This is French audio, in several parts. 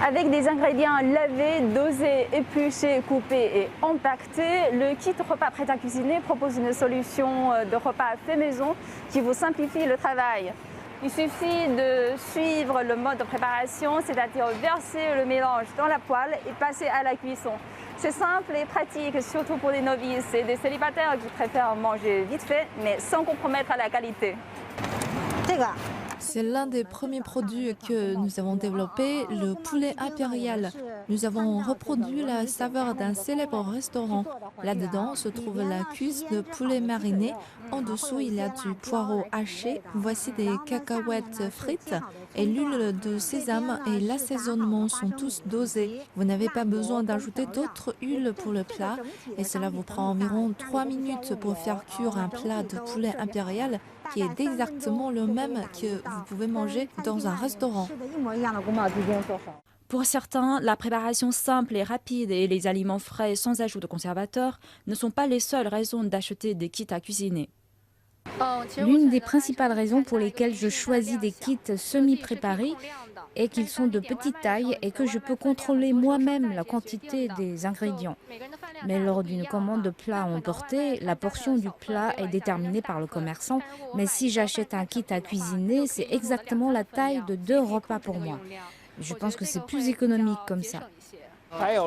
Avec des ingrédients lavés, dosés, épluchés, coupés et empaquetés, le kit repas prêt à cuisiner propose une solution de repas fait maison qui vous simplifie le travail. Il suffit de suivre le mode de préparation, c'est-à-dire verser le mélange dans la poêle et passer à la cuisson. C'est simple et pratique, surtout pour des novices et des célibataires qui préfèrent manger vite fait, mais sans compromettre la qualité. C'est l'un des premiers produits que nous avons développé, le poulet impérial. Nous avons reproduit la saveur d'un célèbre restaurant. Là-dedans se trouve la cuisse de poulet mariné. En dessous, il y a du poireau haché. Voici des cacahuètes frites et l'huile de sésame et l'assaisonnement sont tous dosés. Vous n'avez pas besoin d'ajouter d'autres huiles pour le plat et cela vous prend environ 3 minutes pour faire cuire un plat de poulet impérial qui est exactement le même que vous pouvez manger dans un restaurant. Pour certains, la préparation simple et rapide et les aliments frais sans ajout de conservateurs ne sont pas les seules raisons d'acheter des kits à cuisiner. L'une des principales raisons pour lesquelles je choisis des kits semi-préparés est qu'ils sont de petite taille et que je peux contrôler moi-même la quantité des ingrédients. Mais lors d'une commande de plat à emporter, la portion du plat est déterminée par le commerçant. Mais si j'achète un kit à cuisiner, c'est exactement la taille de 2 repas pour moi. Je pense que c'est plus économique comme ça.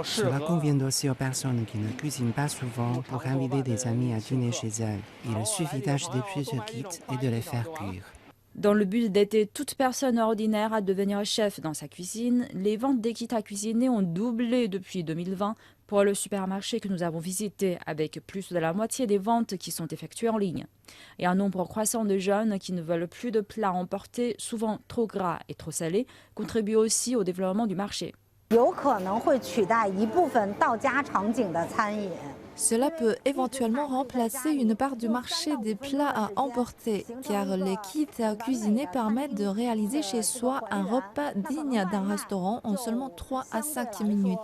Cela convient aussi aux personnes qui ne cuisinent pas souvent pour inviter des amis à dîner chez elles. Il suffit d'acheter plusieurs kits et de les faire cuire. Dans le but d'aider toute personne ordinaire à devenir chef dans sa cuisine, les ventes des kits à cuisiner ont doublé depuis 2020 pour le supermarché que nous avons visité, avec plus de la moitié des ventes qui sont effectuées en ligne. Et un nombre croissant de jeunes qui ne veulent plus de plats emportés, souvent trop gras et trop salés, contribue aussi au développement du marché. Cela peut éventuellement remplacer une part du marché des plats à emporter, car les kits à cuisiner permettent de réaliser chez soi un repas digne d'un restaurant en seulement 3 à 5 minutes.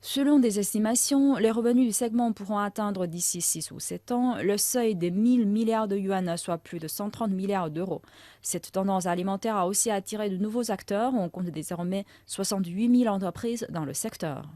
Selon des estimations, les revenus du segment pourront atteindre d'ici 6 ou 7 ans le seuil des 1000 milliards de yuan, soit plus de 130 milliards d'euros. Cette tendance alimentaire a aussi attiré de nouveaux acteurs. On compte désormais 68 000 entreprises dans le secteur.